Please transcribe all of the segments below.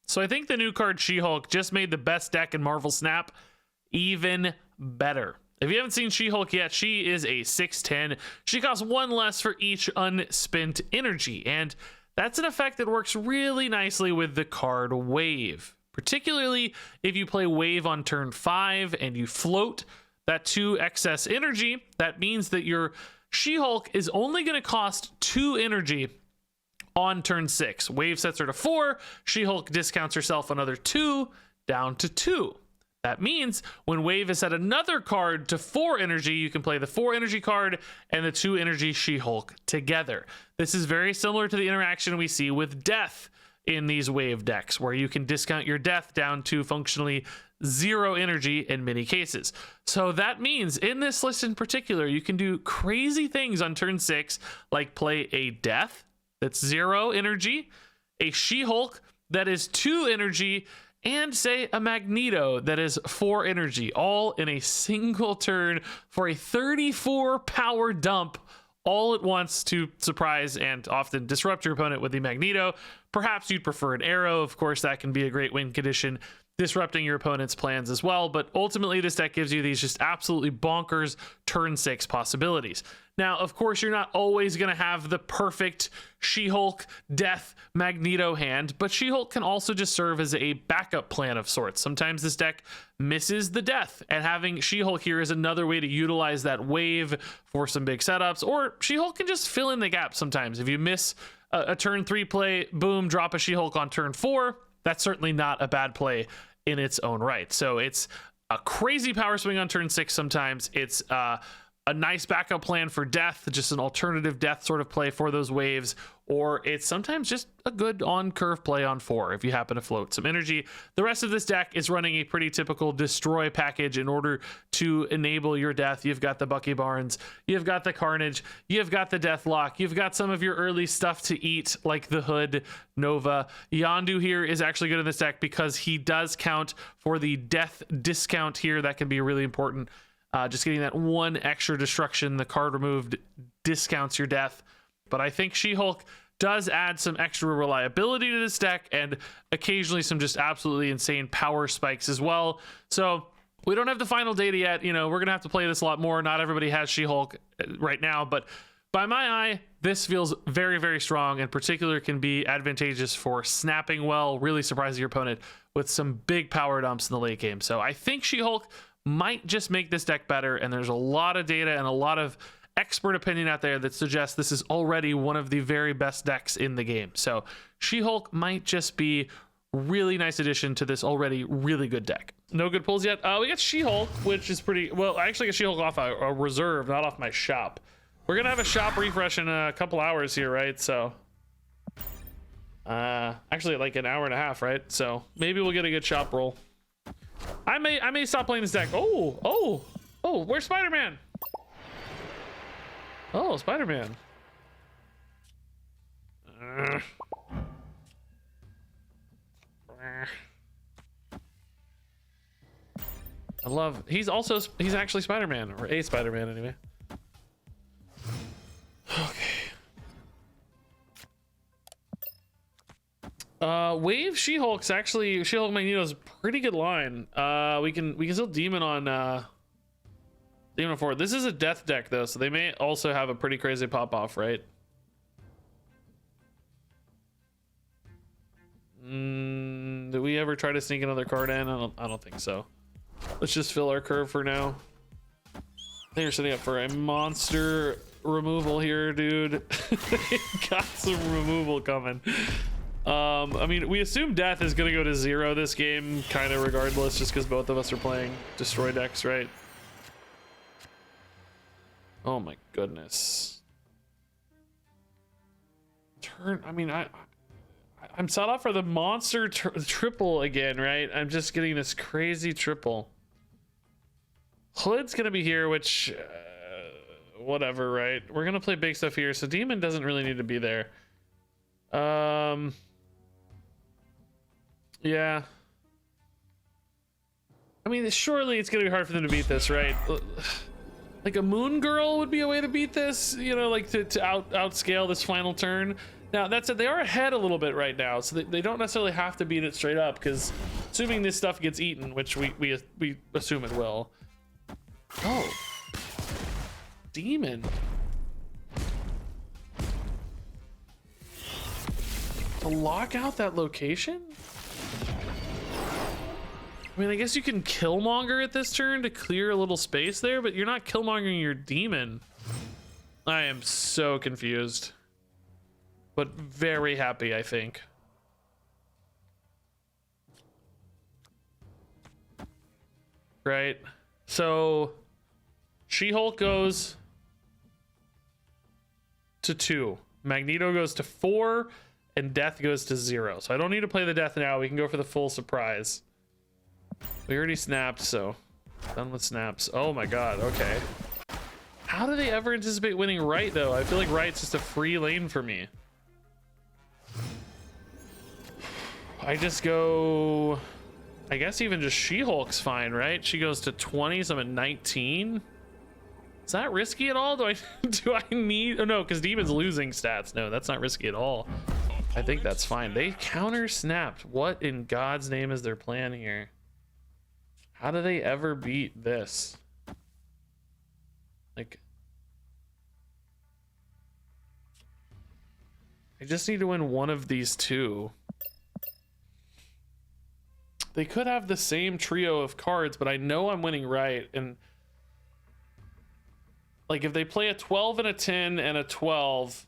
So I think the new card She-Hulk just made the best deck in Marvel Snap even better. If you haven't seen She-Hulk yet, she is a 6/10. She costs 1 less for each unspent energy, and that's an effect that works really nicely with the card Wave. Particularly if you play Wave on turn 5 and you float that 2 excess energy, that means that your She-Hulk is only going to cost 2 energy on turn 6. Wave sets her to 4, She-Hulk discounts herself another 2 down to 2. That means when Wave is at another card to 4 energy, you can play the 4 energy card and the 2 energy She-Hulk together. This is very similar to the interaction we see with Death in these Wave decks, where you can discount your Death down to functionally 0 energy in many cases. So that means in this list in particular, you can do crazy things on turn 6, like play a Death that's 0 energy, a She-Hulk that is 2 energy, and say a Magneto that is 4 energy, all in a single turn for a 34 power dump all at once to surprise and often disrupt your opponent with the Magneto. Perhaps you'd prefer an Arrow. Of course, that can be a great win condition, disrupting your opponent's plans as well. But ultimately, this deck gives you these just absolutely bonkers turn 6 possibilities. Now, of course, you're not always going to have the perfect She-Hulk, Death, Magneto hand, but She-Hulk can also just serve as a backup plan of sorts. Sometimes this deck misses the Death, and having She-Hulk here is another way to utilize that Wave for some big setups, or She-Hulk can just fill in the gap sometimes. If you miss a turn 3 play, boom, drop a She-Hulk on turn 4. That's certainly not a bad play in its own right. So it's a crazy power swing on turn 6 sometimes. It's a nice backup plan for Death, just an alternative Death sort of play for those waves, or it's sometimes just a good on-curve play on 4 if you happen to float some energy. The rest of this deck is running a pretty typical destroy package in order to enable your Death. You've got the Bucky Barnes, you've got the Carnage, you've got the Deathlock, you've got some of your early stuff to eat like the Hood, Nova. Yondu here is actually good in this deck because he does count for the Death discount here. That can be really important. Just getting that 1 extra destruction, the card removed discounts your Death. But I think She-Hulk does add some extra reliability to this deck and occasionally some just absolutely insane power spikes as well. So we don't have the final data yet. You know, we're going to have to play this a lot more. Not everybody has She-Hulk right now, but by my eye, this feels very, very strong, and particular can be advantageous for snapping well, really surprising your opponent with some big power dumps in the late game. So I think She-Hulk might just make this deck better, and there's a lot of data and a lot of expert opinion out there that suggests this is already one of the very best decks in the game. So She-Hulk might just be really nice addition to this already really good deck. No good pulls yet. We got She-Hulk, which is pretty well. I actually got She-Hulk off a reserve, not off my shop. We're gonna have a shop refresh in a couple hours here, right? So actually like an hour and a half, right? So maybe we'll get a good shop roll. I may stop playing this deck. Oh, where's Spider-Man? Oh, Spider-Man. I love, he's actually Spider-Man, or a Spider-Man anyway. Okay. Wave She-Hulk's actually, She-Hulk Magneto's a pretty good line. We can still demon on Demon forward. This is a Death deck though, so they may also have a pretty crazy pop off, right? Do we ever try to sneak another card in? I don't think so. Let's just fill our curve for now. I think we're setting up for a monster removal here, dude. Got some removal coming. I mean, we assume Death is gonna go to 0 this game, kind of regardless, just because both of us are playing destroy decks, right? Oh my goodness. I mean, I'm set up for the monster triple again, right? I'm just getting this crazy triple. Hood's gonna be here, which whatever, right? We're gonna play big stuff here, so Demon doesn't really need to be there. Yeah. I mean, surely it's gonna be hard for them to beat this, right? Like a Moon Girl would be a way to beat this, you know, like to outscale this final turn. Now, that said, they are ahead a little bit right now, so they don't necessarily have to beat it straight up, because assuming this stuff gets eaten, which we assume it will. Oh. Demon. To lock out that location? I mean, I guess you can Killmonger at this turn to clear a little space there, but you're not Killmongering your demon. I am so confused. But very happy, I think. Right? So, She-Hulk goes to 2. Magneto goes to 4. And Death goes to 0. So I don't need to play the Death now. We can go for the full surprise. We already snapped, so done with snaps. Oh my god, okay. How do they ever anticipate winning right, though? I feel like right's just a free lane for me. I just go... I guess even just She-Hulk's fine, right? She goes to 20, so I'm at 19. Is that risky at all? Do I need... Oh no, because Demon's losing stats. No, that's not risky at all. I think that's fine. They counter snapped. What in God's name is their plan here? How do they ever beat this? Like, I just need to win one of these two. They could have the same trio of cards, but I know I'm winning right. And like, if they play a 12 and a 10 and a 12,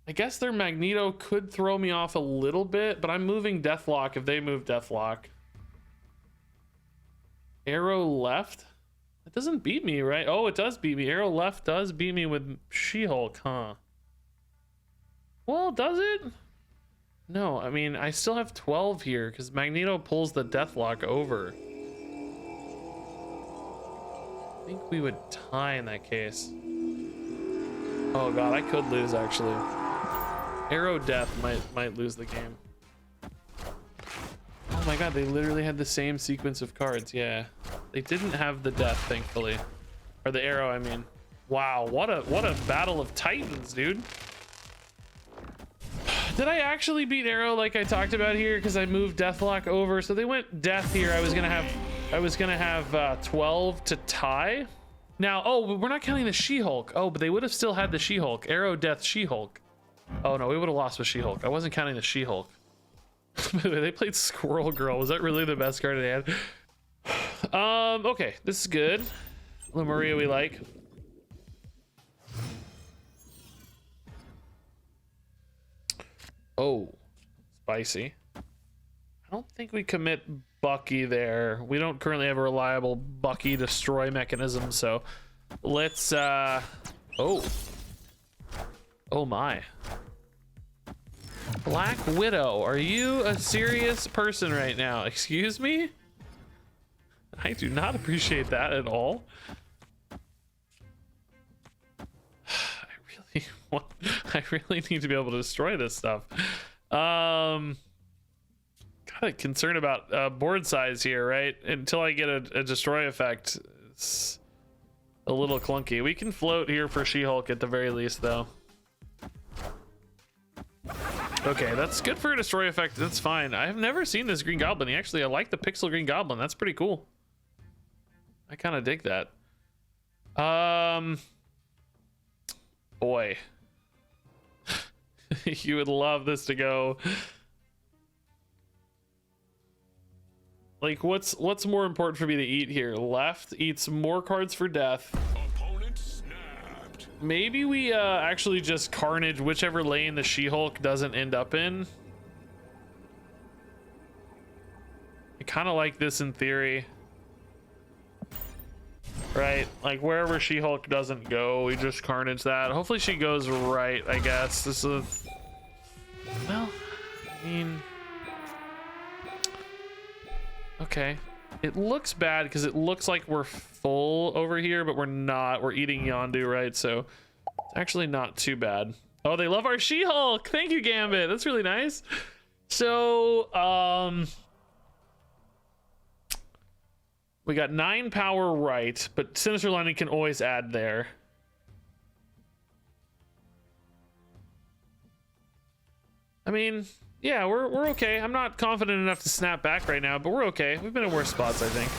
I guess their Magneto could throw me off a little bit, but I'm moving Deathlock if they move Deathlock. Arrow left? It doesn't beat me, right? Oh, it does beat me. Arrow left does beat me with She-Hulk, huh? Well, does it? No, I mean, I still have 12 here because Magneto pulls the Deathlock over. I think we would tie in that case. Oh god, I could lose actually. Arrow Death might lose the game. Oh my god, they literally had the same sequence of cards. Yeah, they didn't have the Death, thankfully, or the Arrow. I mean, wow, what a battle of titans, dude. Did I actually beat Arrow like I talked about here? Because I moved Deathlock over, so they went Death here. I was gonna have 12 to tie. Now, oh, we're not counting the She-Hulk. Oh, but they would have still had the She-Hulk. Arrow, Death, She-Hulk. Oh no, we would have lost with She-Hulk. I wasn't counting the She-Hulk. They played Squirrel Girl. Was that really the best card they had? Okay, this is good. Lemuria we like. Oh, spicy. I don't think we commit Bucky there. We don't currently have a reliable Bucky destroy mechanism, so let's oh my. Black Widow, are you a serious person right now? Excuse me? I do not appreciate that at all. I really need to be able to destroy this stuff. Kind of concerned about board size here, right? Until I get a destroy effect, it's a little clunky. We can float here for She-Hulk at the very least, though. Okay, that's good for a destroy effect. That's fine. I have never seen this Green Goblin. Actually, I like the Pixel Green Goblin. That's pretty cool. I kind of dig that. Boy. You would love this to go. Like, what's more important for me to eat here? Left eats more cards for Death. Opponent snapped. Maybe we actually just Carnage whichever lane the She-Hulk doesn't end up in. I kind of like this in theory. Right, like wherever She-Hulk doesn't go, we just Carnage that. Hopefully she goes right, I guess. This is... Well, I mean... Okay. It looks bad because it looks like we're full over here, but we're not. We're eating Yondu, right? So it's actually not too bad. Oh, they love our She-Hulk. Thank you, Gambit. That's really nice. So, we got 9 power right, but Sinister Lightning can always add there. I mean, yeah, we're okay. I'm not confident enough to snap back right now, but we're okay. We've been in worse spots, I think.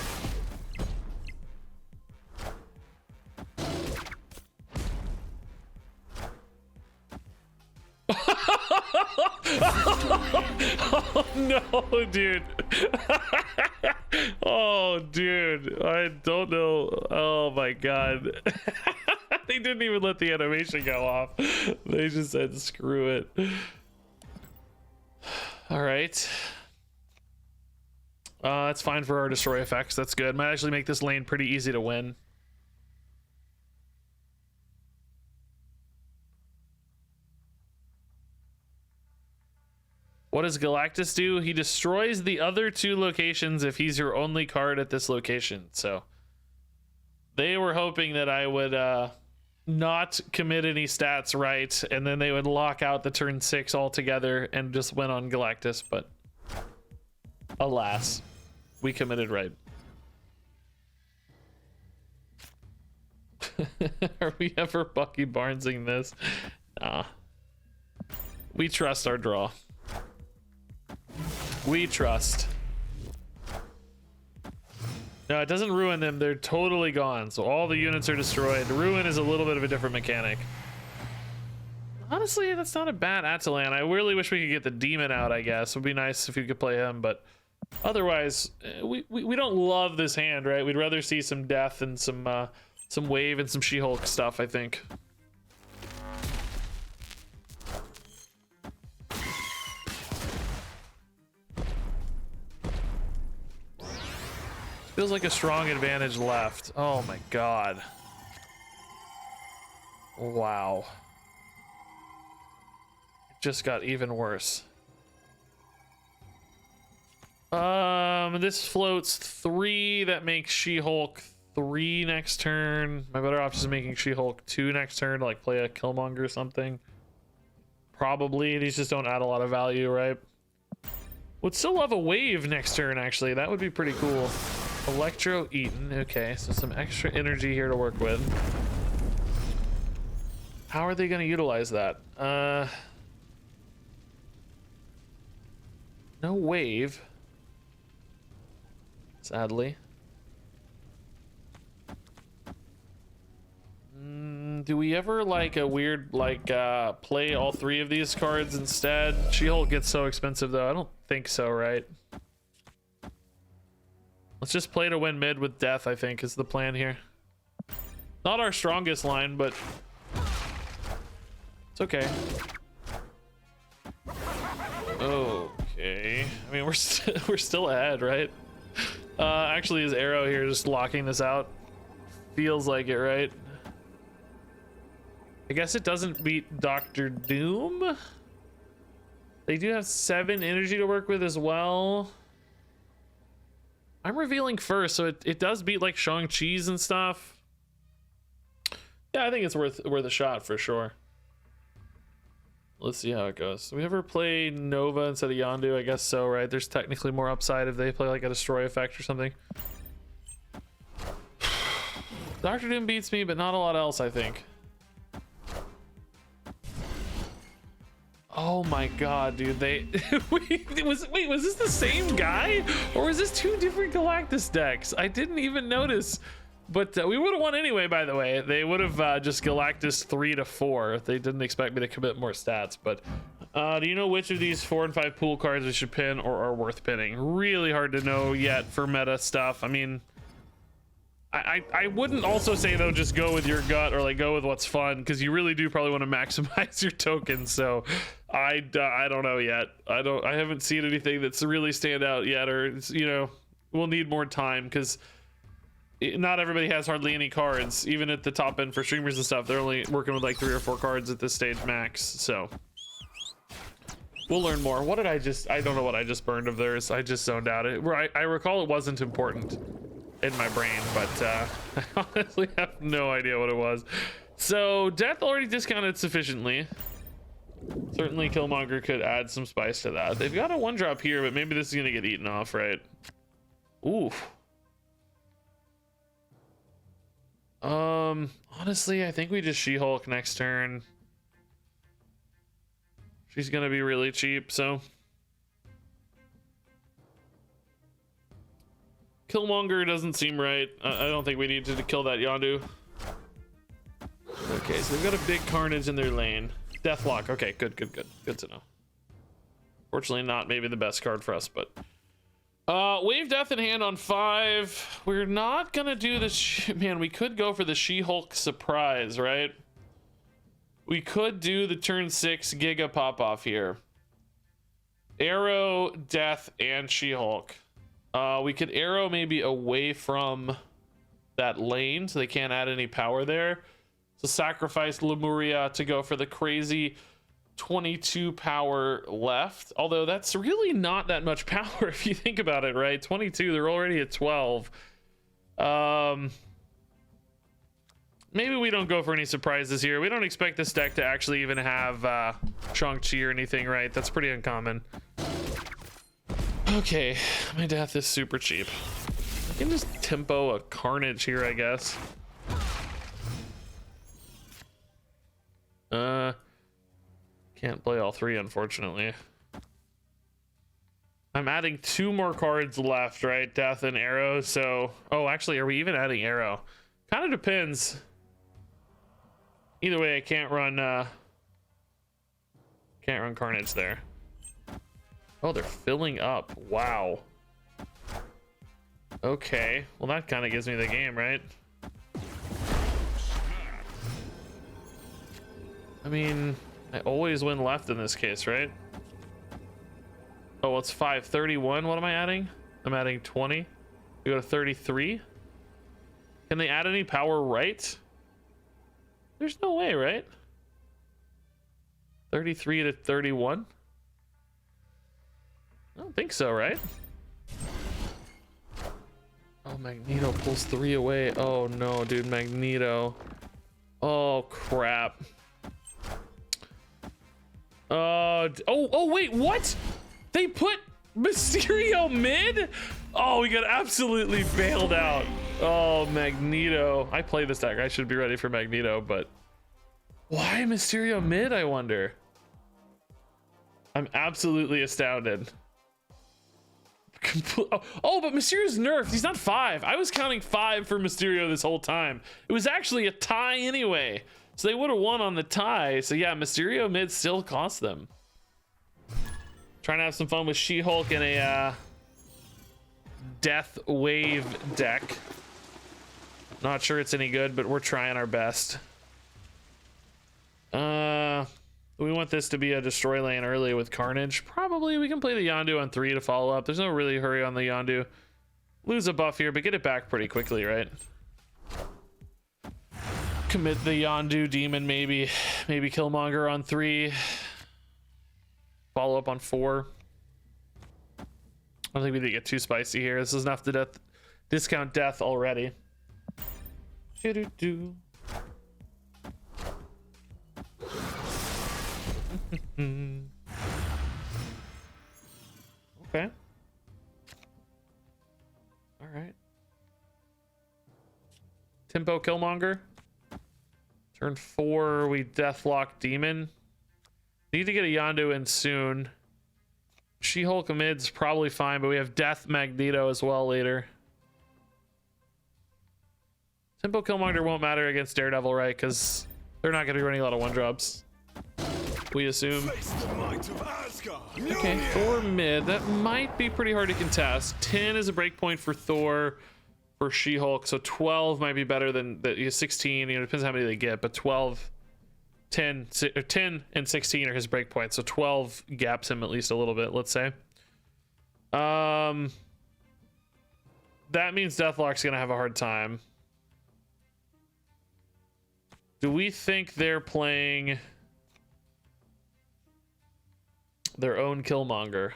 Oh no, dude. Oh, dude. I don't know. Oh my god. They didn't even let the animation go off. They just said screw it. All right. That's fine for our destroy effects. That's good. Might actually make this lane pretty easy to win. What does Galactus do? He destroys the other two locations if he's your only card at this location. So they were hoping that I would not commit any stats right, and then they would lock out the turn 6 altogether and just win on Galactus, but alas, we committed right. Are we ever Bucky Barnesing this? Nah. We trust our draw. We trust. No, it doesn't ruin them. They're totally gone. So all the units are destroyed. Ruin is a little bit of a different mechanic. Honestly, that's not a bad Atalan. I really wish we could get the demon out, I guess. It would be nice if you could play him, but otherwise, we don't love this hand, right? We'd rather see some death and some wave and some She-Hulk stuff, I think. Feels like a strong advantage left. Oh my god. Wow. It just got even worse. This floats 3. That makes She-Hulk 3 next turn. My better option is making She-Hulk 2 next turn to like play a Killmonger or something. Probably. These just don't add a lot of value, right? Would still love a wave next turn, actually. That would be pretty cool. Electro Eaton. Okay, so some extra energy here to work with. How are they going to utilize that? No wave. Sadly. Do we ever like a weird play all 3 of these cards instead? She-Hulk gets so expensive though. I don't think so, right? Let's just play to win mid with death, I think, is the plan here. Not our strongest line, but it's okay. Okay. I mean, we're still ahead, right? Actually, his arrow here just locking this out. Feels like it, right? I guess it doesn't beat Doctor Doom. They do have 7 energy to work with as well. I'm revealing first, so it does beat like Shang-Chi's and stuff. Yeah, I think it's worth a shot for sure. Let's see how it goes. Do we ever play Nova instead of Yondu? I guess so, right? There's technically more upside if they play like a destroy effect or something. Doctor Doom beats me, but not a lot else, I think. Oh my god, dude, wait, was this the same guy? Or was this 2 different Galactus decks? I didn't even notice. But we would have won anyway, by the way. They would have just Galactus 3 to 4. They didn't expect me to commit more stats. But do you know which of these 4 and 5 pool cards we should pin or are worth pinning? Really hard to know yet for meta stuff. I mean, I wouldn't also say though just go with your gut or like go with what's fun, because you really do probably want to maximize your tokens. So I don't know yet. I haven't seen anything that's really stand out yet, or you know, we'll need more time because not everybody has hardly any cards. Even at the top end for streamers and stuff, they're only working with like 3 or 4 cards at this stage max. So we'll learn more. What did I don't know what I just burned of theirs. I just zoned out. I recall it wasn't important in my brain, but I honestly have no idea what it was. So death already discounted sufficiently. Certainly Killmonger could add some spice to that. They've got a 1-drop here, but maybe this is gonna get eaten off, right? Oof. Honestly, I think we just She-Hulk next turn. She's gonna be really cheap, so. Killmonger doesn't seem right. I don't think we need to kill that Yondu. Okay, so they've got a big Carnage in their lane. Deathlock. Okay, good to know. Fortunately, not maybe the best card for us, but wave death in hand on 5. We're not gonna do this. Man, we could go for the She-Hulk surprise, right? We could do the turn 6 Giga pop off here. Arrow, Death, and She-Hulk. We could arrow maybe away from that lane so they can't add any power there. So sacrifice Lemuria to go for the crazy 22 power left. Although that's really not that much power if you think about it, right? 22, they're already at 12. Maybe we don't go for any surprises here. We don't expect this deck to actually even have Shang-Chi or anything, right? That's pretty uncommon. Okay, my death is super cheap. I can just tempo a Carnage here, I guess. Can't play all 3, unfortunately. I'm adding 2 more cards left, right? Death and Arrow, so... Oh, actually, are we even adding Arrow? Kind of depends. Either way, I can't run Carnage there. Oh, they're filling up. Wow. Okay. Well, that kind of gives me the game, right? I mean, I always win left in this case, right? Oh, well, it's 531. What am I adding? I'm adding 20. We go to 33. Can they add any power right? There's no way, right? 33 to 31? I don't think so, right? Oh, Magneto pulls 3 away. Oh no, dude, Magneto. Oh crap. Oh wait, what? They put Mysterio mid? Oh, we got absolutely bailed out. Oh, Magneto. I play this deck. I should be ready for Magneto, but why Mysterio mid, I wonder? I'm absolutely astounded. Oh, but Mysterio's nerfed. He's not 5. I was counting 5 for Mysterio this whole time. It was actually a tie anyway. So they would have won on the tie. So yeah, Mysterio mid still cost them. Trying to have some fun with She-Hulk in a Death Wave deck. Not sure it's any good, but we're trying our best. We want this to be a destroy lane early with Carnage. Probably we can play the Yondu on 3 to follow up. There's no really hurry on the Yondu. Lose a buff here, but get it back pretty quickly, right? Commit the Yondu demon, maybe Killmonger on 3. Follow up on 4. I don't think we need to get too spicy here. This is enough to discount death already. Do-do-do. Okay. All right. Tempo Killmonger. Turn 4, we Deathlock Demon. Need to get a Yondu in soon. She-Hulk mid's probably fine, but we have Death Magneto as well later. Tempo Killmonger won't matter against Daredevil, right? Because they're not going to be running a lot of 1-drops. We assume. Okay, Thor mid. That might be pretty hard to contest. 10 is a breakpoint for Thor, for She-Hulk. So 12 might be better than 16. You know, depends how many they get, but 12, 10 and 16 are his breakpoints. So 12 gaps him at least a little bit, let's say. That means Deathlock's gonna have a hard time. Do we think they're playing their own Killmonger?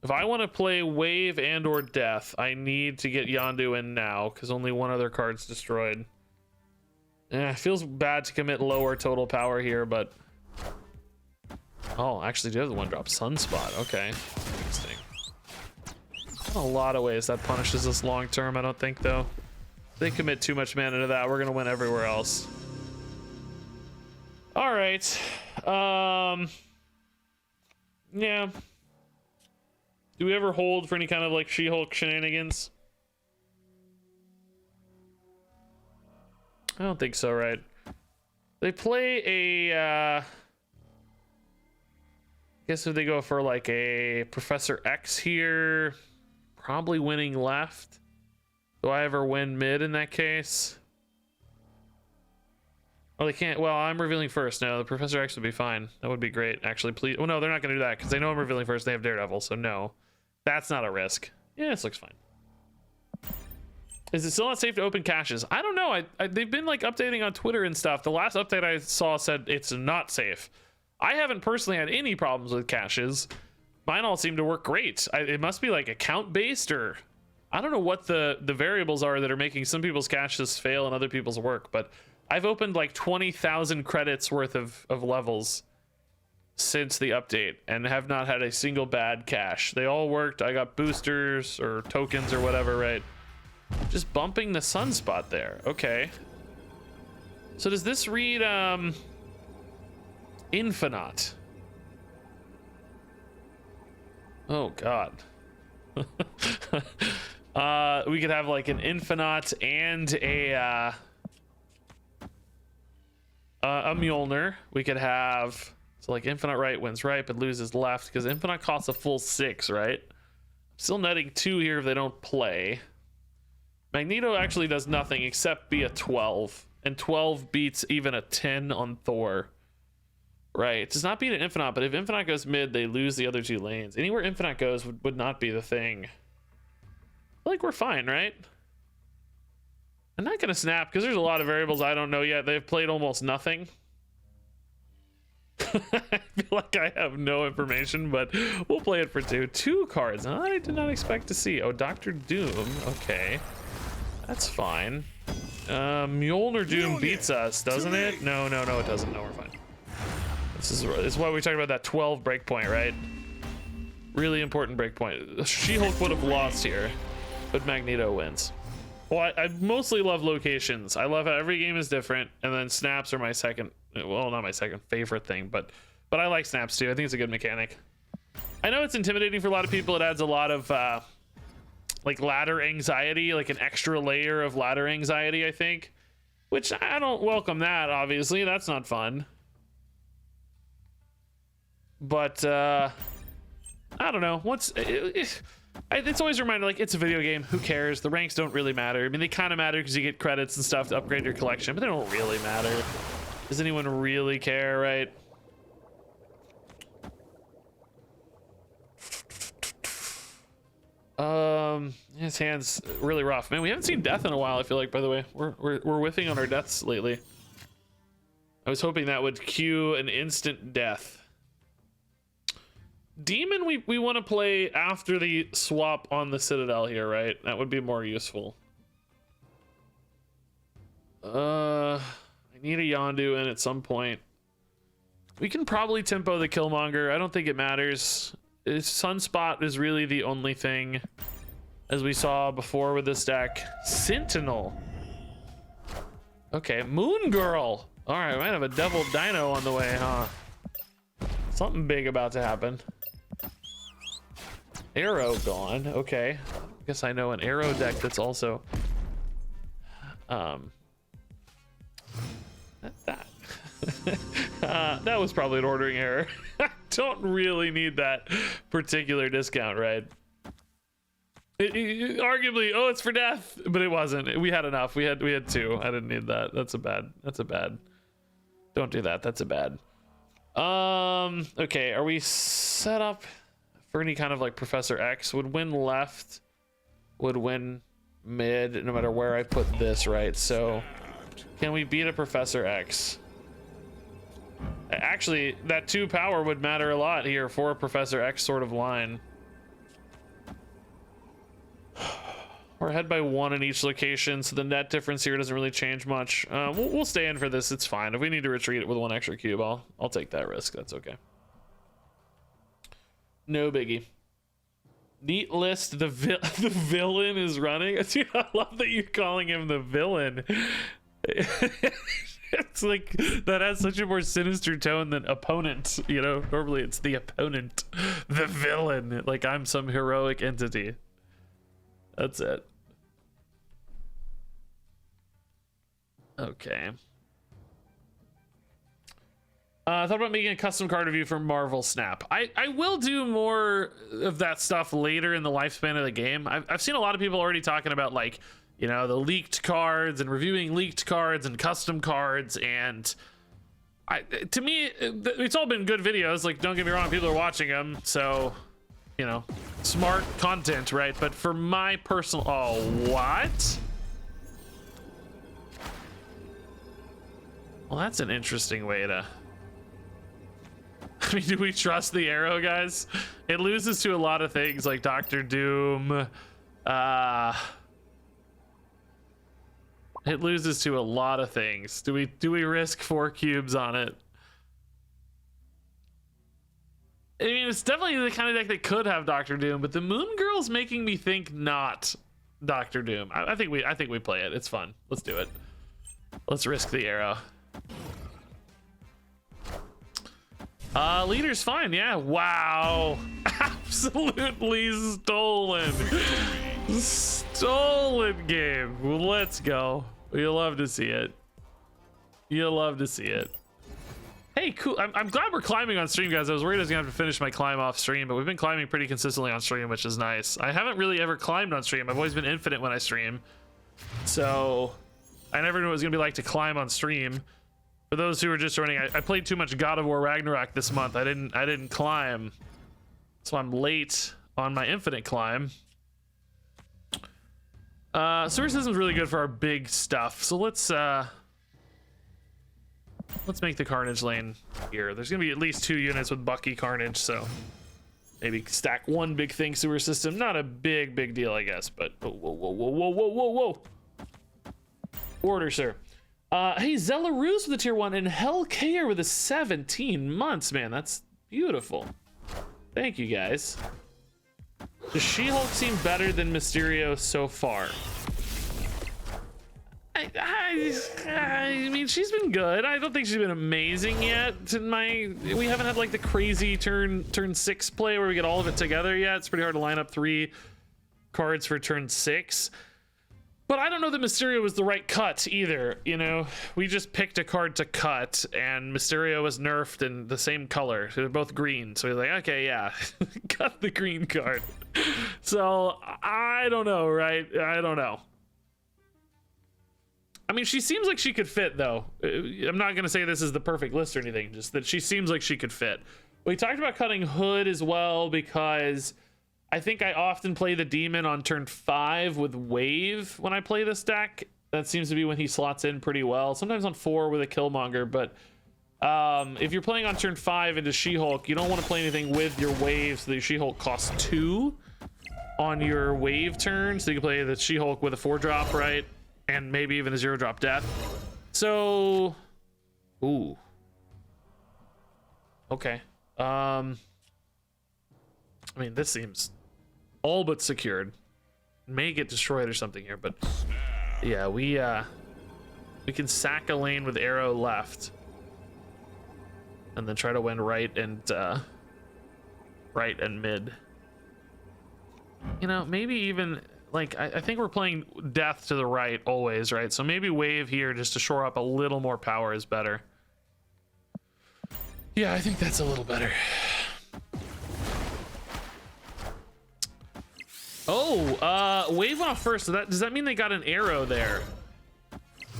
If I want to play Wave and or Death, I need to get Yondu in now because only one other card's destroyed. It feels bad to commit lower total power here, but... Oh, actually do have the 1-drop Sunspot. Okay, interesting. Not a lot of ways that punishes us long term, I don't think, though. If they commit too much mana to that, we're going to win everywhere else. All right. Yeah. Do we ever hold for any kind of like She-Hulk shenanigans? I don't think so, right? They play a, I guess if they go for like a Professor X here, probably winning left. Do I ever win mid in that case? Oh, they can't. Well, I'm revealing first. No, the Professor X would be fine. That would be great, actually. Please. Oh, no, they're not going to do that because they know I'm revealing first. They have Daredevil, so no. That's not a risk. Yeah, this looks fine. Is it still not safe to open caches? I don't know. They've been like updating on Twitter and stuff. The last update I saw said it's not safe. I haven't personally had any problems with caches. Mine all seem to work great. It must be like account based, or I don't know what the variables are that are making some people's caches fail and other people's work, but I've opened like 20,000 credits worth of levels since the update and have not had a single bad cache. They all worked. I got boosters or tokens or whatever, right? Just bumping the sunspot there. Okay. So does this read Infinite? Oh god. We could have like an Infinite and a Mjolnir. We could have, so like Infinite right wins right but loses left because Infinite costs a full 6, right? Still netting 2 here if they don't play. Magneto actually does nothing except be a 12, and 12 beats even a 10 on Thor. Right, it does not beat an Infinite, but if Infinite goes mid, they lose the other 2 lanes. Anywhere Infinite goes would not be the thing. I feel like we're fine, right? I'm not gonna snap because there's a lot of variables I don't know yet. They've played almost nothing. I feel like I have no information, but we'll play it for 2 cards. I did not expect to see. Oh, Dr. Doom. Okay, that's fine. Mjolnir Doom beats us, doesn't it? No, it doesn't. No, we're fine. This is why we talked about that 12 breakpoint, right? Really important breakpoint. She-Hulk would have lost here, but Magneto wins. Well, I mostly love locations. I love how every game is different, and then snaps are my second, well, not my second favorite thing, but I like snaps too. I think it's a good mechanic. I know it's intimidating for a lot of people. It adds a lot of like ladder anxiety, like an extra layer of ladder anxiety, I think, which I don't welcome that, obviously. That's not fun. But I don't know. It's always a reminder, like, it's a video game. Who cares? The ranks don't really matter. I mean, they kind of matter because you get credits and stuff to upgrade your collection, but they don't really matter. Does anyone really care, right? His hand's really rough. Man, we haven't seen death in a while, I feel like, by the way. We're whiffing on our deaths lately. I was hoping that would cue an instant death. Demon, we want to play after the swap on the Citadel here, right? That would be more useful. I need a Yondu in at some point. We can probably tempo the Killmonger. I don't think it matters. Sunspot is really the only thing, as we saw before with this deck. Sentinel. Okay, Moon Girl. All right, we might have a Devil Dino on the way, huh? Something big about to happen. Arrow gone. Okay, guess I know an Arrow deck that's also that was probably an ordering error. I don't really need that particular discount, right? It arguably, oh, it's for death, but it wasn't. We had enough. We had 2. I didn't need that. That's a bad. Don't do that. That's a bad. Okay, are we set up for any kind of like Professor X? Would win left, would win mid, no matter where I put this, right? So can we beat a Professor X? Actually, that 2 power would matter a lot here for a Professor X sort of line. We're ahead by 1 in each location, so the net difference here doesn't really change much. We'll stay in for this. It's fine. If we need to retreat it with 1 extra cube, I'll take that risk. That's okay. No biggie. Neat list. The villain is running. Dude, I love that you're calling him the villain. It's like that has such a more sinister tone than opponent, you know. Normally it's the opponent, the villain, like I'm some heroic entity. That's it. Okay. I thought about making a custom card review for Marvel Snap. I will do more of that stuff later in the lifespan of the game. I've seen a lot of people already talking about, like, you know, the leaked cards and reviewing leaked cards and custom cards. And to me, it's all been good videos. Like, don't get me wrong, people are watching them. So, you know, smart content, right? But for my personal... Oh, what? Well, that's an interesting way to... I mean, do we trust the arrow, guys? It loses to a lot of things like Doctor Doom. It loses to a lot of things. Do we risk 4 cubes on it? I mean, it's definitely the kind of deck that could have Doctor Doom, but the Moon Girl's making me think not Doctor Doom. I think we play it. It's fun. Let's do it. Let's risk the arrow. Leader's fine, yeah. Wow. Absolutely stolen. Stolen game. Well, let's go. You'll love to see it. You'll love to see it. Hey, cool. I'm glad we're climbing on stream, guys. I was worried I was gonna have to finish my climb off stream, but we've been climbing pretty consistently on stream, which is nice. I haven't really ever climbed on stream. I've always been infinite when I stream. So I never knew what it was gonna be like to climb on stream. For those who are just joining, I played too much God of War Ragnarok this month. I didn't climb, so I'm late on my infinite climb. Sewer system's really good for our big stuff. So let's make the Carnage lane here. There's gonna be at least 2 units with Bucky Carnage, so maybe stack 1 big thing sewer system. Not a big deal, I guess. But whoa. Order, sir. Hey, Zellaroos with a tier 1 and Hellcair with a 17 months, man. That's beautiful. Thank you, guys. Does She-Hulk seem better than Mysterio so far? I mean, she's been good. I don't think she's been amazing yet. We haven't had like the crazy turn 6 play where we get all of it together yet. It's pretty hard to line up 3 cards for turn 6. But I don't know that Mysterio was the right cut either, you know? We just picked a card to cut, and Mysterio was nerfed in the same color. They're both green, so we're like, okay, yeah, cut the green card. So, I don't know, right? I don't know. I mean, she seems like she could fit, though. I'm not going to say this is the perfect list or anything, just that she seems like she could fit. We talked about cutting Hood as well, because... I think I often play the demon on turn 5 with Wave when I play this deck. That seems to be when he slots in pretty well. Sometimes on 4 with a Killmonger, but if you're playing on turn 5 into She-Hulk, you don't want to play anything with your Wave, so the She-Hulk costs 2 on your Wave turn, so you can play the She-Hulk with a 4-drop, right? And maybe even a 0-drop death. So, ooh. Okay. I mean, this seems all but secured. May get destroyed or something here, but yeah, we can sack a lane with arrow left and then try to win right and mid. You know, maybe even like I think we're playing death to the right always, right? So maybe Wave here just to shore up a little more power is better. Yeah, I think that's a little better. Oh, Wave off first. So does that mean they got an arrow there?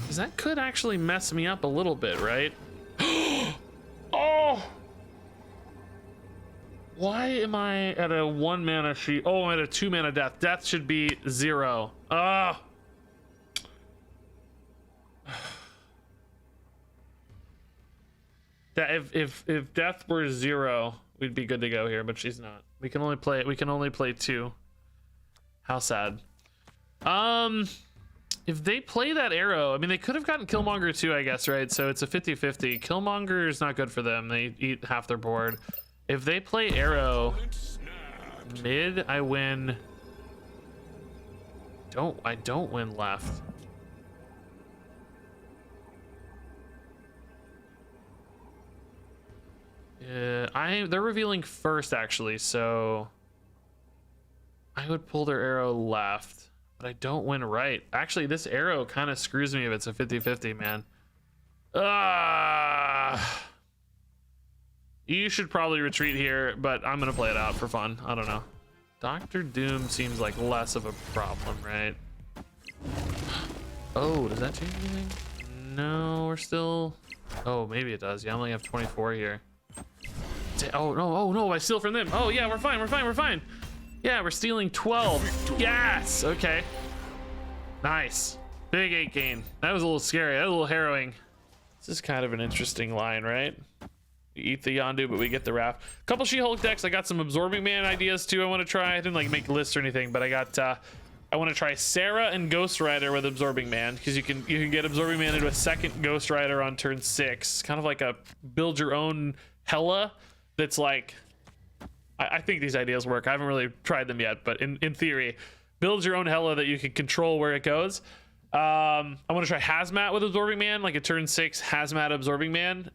Because that could actually mess me up a little bit, right? Oh! Why am I at a 1 mana sheet? Oh, I'm at a 2 mana death. Death should be 0. Ah! That if death were 0, we'd be good to go here, but she's not. We can only play 2. How sad. If they play that arrow, I mean, they could have gotten Killmonger too, I guess, right? So it's a 50-50. Killmonger is not good for them. They eat half their board. If they play arrow mid, I win. I don't win left. They're revealing first actually, so I would pull their arrow left, but I don't win right. Actually, this arrow kind of screws me if it's a 50-50, man. You should probably retreat here, but I'm gonna play it out for fun. I don't know. Doctor Doom seems like less of a problem, right? Oh, does that change anything? No, we're still... Oh, maybe it does. Yeah, I only have 24 here. Oh no, I steal from them. Oh yeah, we're fine. Yeah, we're stealing 12. Yes, okay. Nice. Big 8 gain. That was a little scary, that was a little harrowing. This is kind of an interesting line, right? We eat the Yondu, but we get the Wrath. Couple She-Hulk decks. I got some Absorbing Man ideas too I want to try. I didn't like make lists or anything, but I got I want to try Sarah and Ghost Rider with Absorbing Man, because you can get Absorbing Man into a second Ghost Rider on turn 6. Kind of like a build your own Hela that's like, I think these ideas work. I haven't really tried them yet, but in theory, build your own Hela that you can control where it goes. I want to try Hazmat with Absorbing Man, like a turn 6 Hazmat Absorbing Man.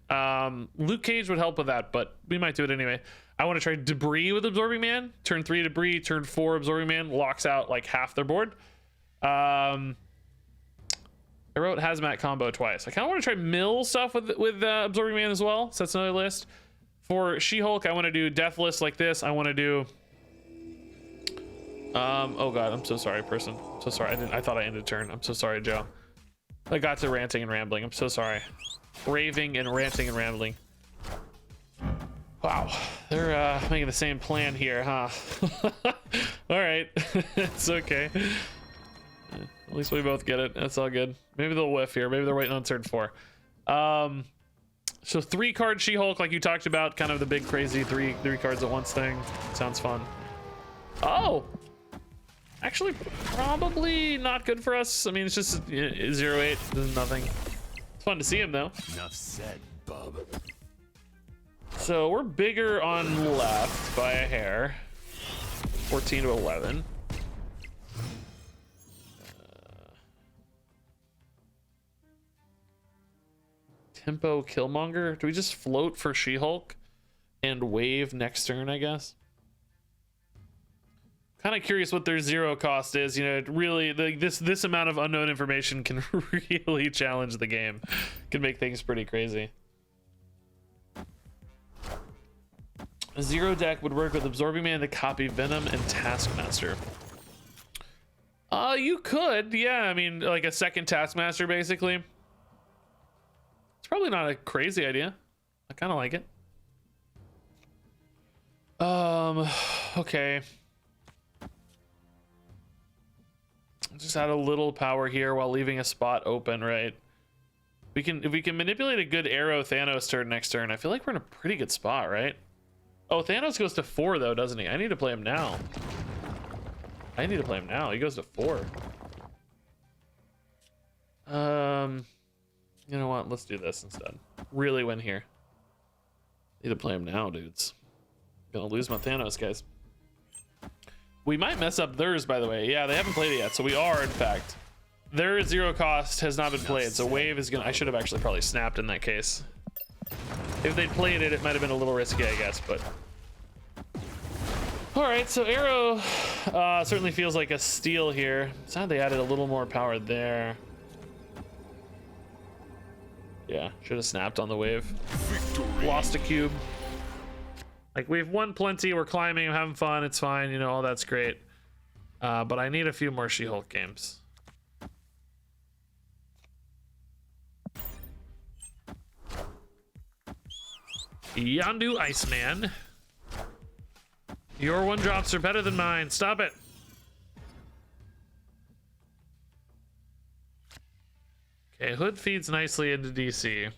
Luke Cage would help with that, but we might do it anyway. I want to try Debris with Absorbing Man. Turn 3 Debris, turn 4 Absorbing Man, locks out like half their board. I wrote Hazmat combo twice. I kind of want to try Mill stuff with Absorbing Man as well, so that's another list. For She-Hulk, I want to do Deathless like this. I want to do... oh god, I'm so sorry, person. I'm so sorry. I thought I ended turn. I'm so sorry, Joe. I got to ranting and rambling. I'm so sorry. Raving and ranting and rambling. Wow, they're making the same plan here, huh? All right, it's okay. At least we both get it. That's all good. Maybe they'll whiff here. Maybe they're waiting on turn 4. So 3-card She-Hulk, like you talked about, kind of the big crazy three cards at once thing. Sounds fun. Oh, actually, probably not good for us. I mean, it's just 0-8. There's nothing. It's fun to see him though. Enough said, bub. So we're bigger on left by a hair. 14 to 11. Tempo Killmonger. Do we just float for She-Hulk and wave next turn, I guess? Kind of curious what their 0 cost is. You know, it really, this amount of unknown information can really challenge the game. Can make things pretty crazy. A 0 deck would work with Absorbing Man to copy Venom and Taskmaster. You could, yeah. I mean, like a second Taskmaster, basically. It's probably not a crazy idea. I kind of like it. Okay. Just add a little power here while leaving a spot open, right? If we can manipulate a good arrow Thanos turn next turn, I feel like we're in a pretty good spot, right? Oh, Thanos goes to 4 though, doesn't he? I need to play him now. He goes to 4. You know what? Let's do this instead. Really win here. Need to play him now, dudes. Gonna lose my Thanos, guys. We might mess up theirs, by the way. Yeah, they haven't played it yet, so we are, in fact. Their 0 cost has not been played, so wave is gonna... I should have actually probably snapped in that case. If they'd played it, it might have been a little risky, I guess, but... Alright, so Arrow certainly feels like a steal here. Sad they added a little more power there. Yeah, should have snapped on the wave. Victory. Lost a cube. Like, we've won plenty, we're climbing, I'm having fun, it's fine, you know, all that's great. But I need a few more She-Hulk games. Yondu Iceman. Your 1-drops are better than mine. Stop it. Okay, Hood feeds nicely into DC.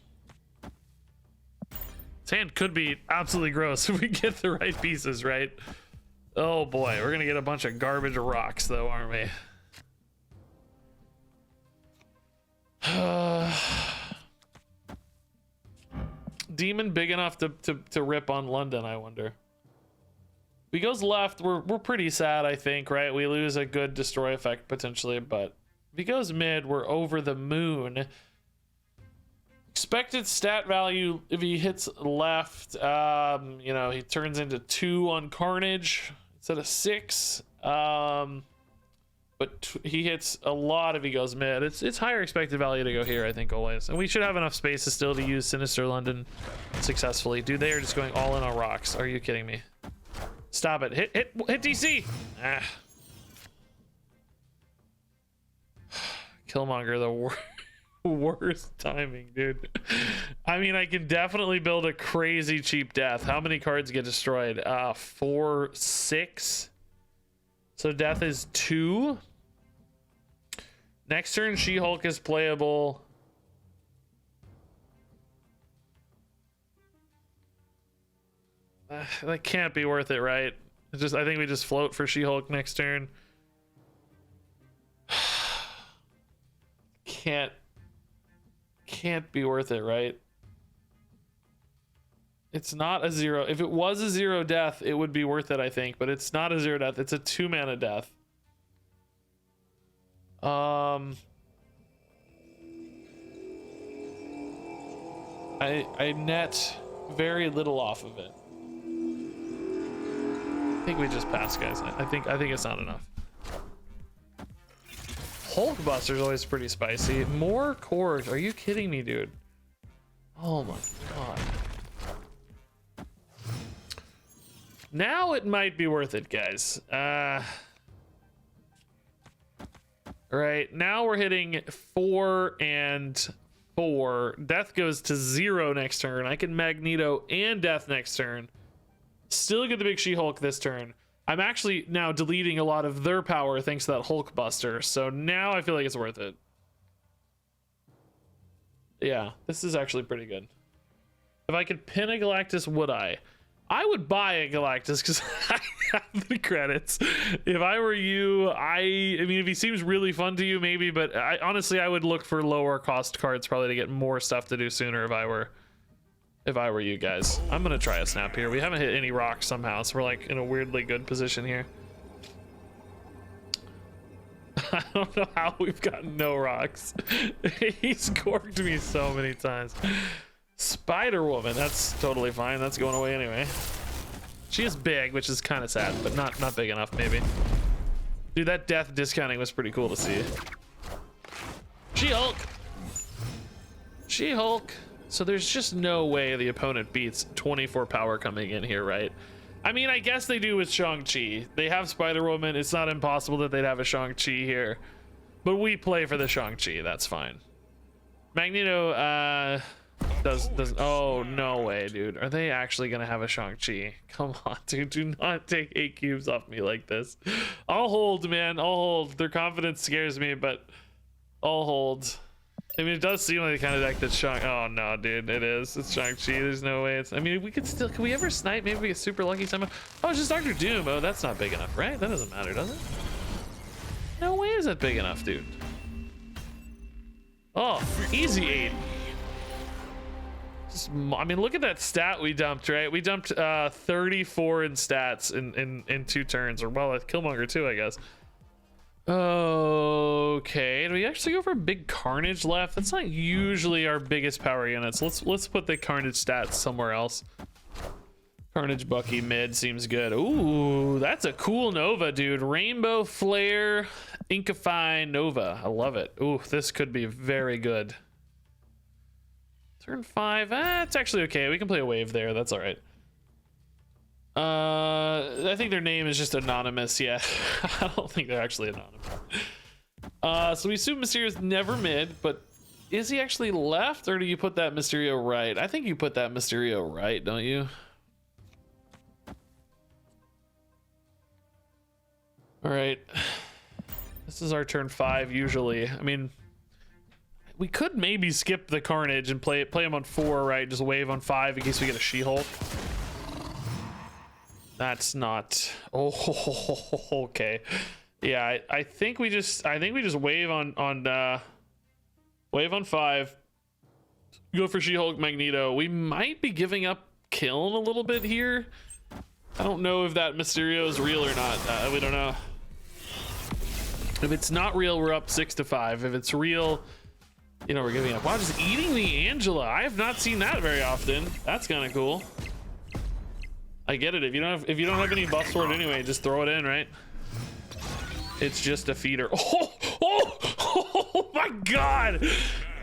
His hand could be absolutely gross if we get the right pieces, right? Oh boy, we're gonna get a bunch of garbage rocks though, aren't we? Demon big enough to rip on London, I wonder. If he goes left, we're pretty sad, I think, right? We lose a good destroy effect potentially, but if he goes mid, we're over the moon. expected stat value if he hits left, you know, he turns into 2 on Carnage instead of 6. But he hits a lot if he goes mid. It's higher expected value to go here, I think, always. And we should have enough spaces still to use Sinister London successfully. Dude, they are just going all in on rocks. Are you kidding me? Stop it. Hit DC. Ah. Killmonger, the worst timing, dude. I mean, I can definitely build a crazy cheap death. How many cards get destroyed? 4, 6. So death is 2. Next turn, She-Hulk is playable. That can't be worth it, right? I think we just float for She-Hulk next turn. Can't be worth it, right? It's not a 0. If it was a 0 death, it would be worth it, I think, but it's not a 0 death. It's a 2 mana death. I net very little off of it. I think we just pass, guys. I think it's not enough. Hulkbuster's always pretty spicy. More cores. Are you kidding me, dude? Oh my god. Now it might be worth it, guys. Right, now we're hitting 4 and 4. Death goes to 0 next turn. I can Magneto and Death next turn. Still get the big She-Hulk this turn. I'm actually now deleting a lot of their power thanks to that Hulkbuster. So now I feel like it's worth it. Yeah, this is actually pretty good. If I could pin a Galactus, would I? I would buy a Galactus because I have the credits. If I were you, I mean, if he seems really fun to you, maybe, but honestly, I would look for lower cost cards probably to get more stuff to do sooner if I were you guys. I'm gonna try a snap here. We haven't hit any rocks somehow, so we're like in a weirdly good position here. I don't know how we've gotten no rocks. He's corked me so many times. Spider-Woman, that's totally fine. That's going away anyway. She is big, which is kind of sad, but not big enough, maybe. Dude, that death discounting was pretty cool to see. She-Hulk! She-Hulk! So there's just no way the opponent beats 24 power coming in here, right? I mean, I guess they do with Shang-Chi. They have Spider-Woman. It's not impossible that they'd have a Shang-Chi here. But we play for the Shang-Chi. That's fine. Magneto, does oh, no way, dude. Are they actually gonna have a Shang-Chi? Come on, dude. Do not take 8 cubes off me like this. I'll hold, man. I'll hold. Their confidence scares me, but I'll hold. I mean, it does seem like the kind of deck that's Shang. Oh no, dude, it is. It's Shang-Chi. There's no way. It's. I mean, we could still. Can we ever snipe? Maybe we get super lucky somehow. Oh, it's just Doctor Doom. Oh, that's not big enough, right? That doesn't matter, does it? No way is that big enough, dude. Oh, easy 8. I mean, look at that stat we dumped, right? We dumped 34 in stats in 2 turns, or well, Killmonger too, I guess. Okay, do we actually go for big Carnage left? That's not usually our biggest power units. Let's put the Carnage stats somewhere else. Carnage Bucky mid seems good. Ooh, that's a cool Nova, dude. Rainbow Flare Inkify Nova. I love it. Ooh, this could be very good. Turn 5. It's actually okay. We can play a wave there. That's all right. I think their name is just anonymous. Yeah, I don't think they're actually anonymous. So we assume Mysterio's never mid, but is he actually left, or do you put that Mysterio right? I think you put that Mysterio right, don't you? All right. This is our turn 5 usually. I mean, we could maybe skip the Carnage and play him on 4, right? Just wave on 5 in case we get a She-Hulk. That's not. Oh, okay. Yeah, I think we just wave on wave on 5. Go for She-Hulk Magneto. We might be giving up Kiln a little bit here. I don't know if that Mysterio is real or not. We don't know. If it's not real, we're up 6-5. If it's real, You know, we're giving up. Wow, just eating the Angela. I have not seen that very often. That's kind of cool. I get it. If you don't have any buffs for it anyway, just throw it in, right? It's just a feeder. Oh my God.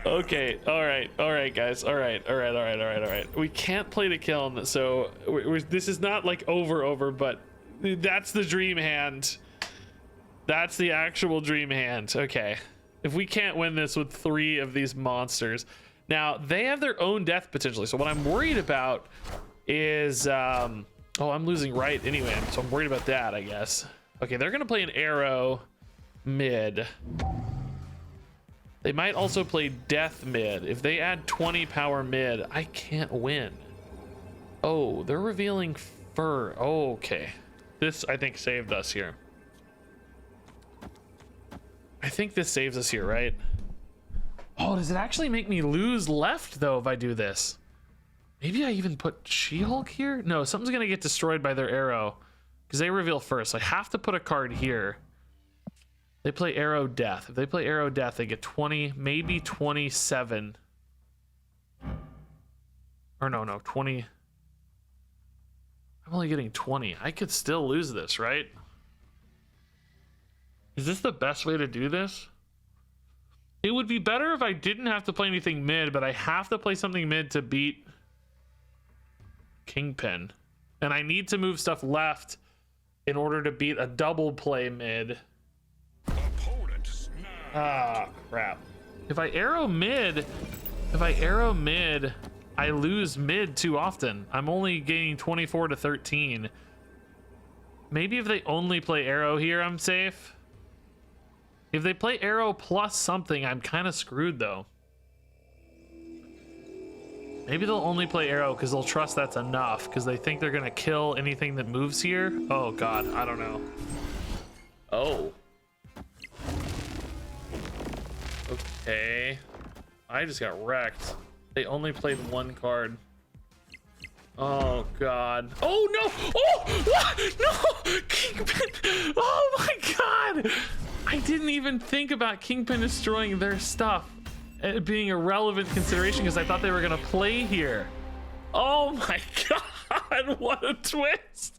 Okay. All right, guys. All right. We can't play to kill, so this is not like over, but that's the dream hand. That's the actual dream hand. Okay. If we can't win this with 3 of these monsters, now they have their own death potentially. So what I'm worried about is, oh, I'm losing right anyway, so I'm worried about that, I guess. Okay, they're gonna play an arrow mid. They might also play death mid. If they add 20 power mid, I can't win. Oh, they're revealing fur. Oh, okay. This, I think, saved us here. I think this saves us here, right? Oh, does it actually make me lose left, though, if I do this? Maybe I even put She-Hulk here? No, something's going to get destroyed by their arrow because they reveal first. I have to put a card here. They play arrow death. If they play arrow death, they get 20, maybe 27. Or no, 20. I'm only getting 20. I could still lose this, right? Is this the best way to do this? It would be better if I didn't have to play anything mid, but I have to play something mid to beat Kingpin. And I need to move stuff left in order to beat a double play mid. Opponent snapped. Ah, crap. If I arrow mid, I lose mid too often. I'm only gaining 24 to 13. Maybe if they only play arrow here, I'm safe. If they play arrow plus something, I'm kind of screwed though. Maybe they'll only play arrow because they'll trust that's enough because they think they're gonna kill anything that moves here. Oh God, I don't know. Oh. Okay. I just got wrecked. They only played 1 card. Oh God. Oh no! Oh! What? No! Kingpin! Oh my God! I didn't even think about Kingpin destroying their stuff being a relevant consideration because I thought they were gonna play here. Oh my God! What a twist!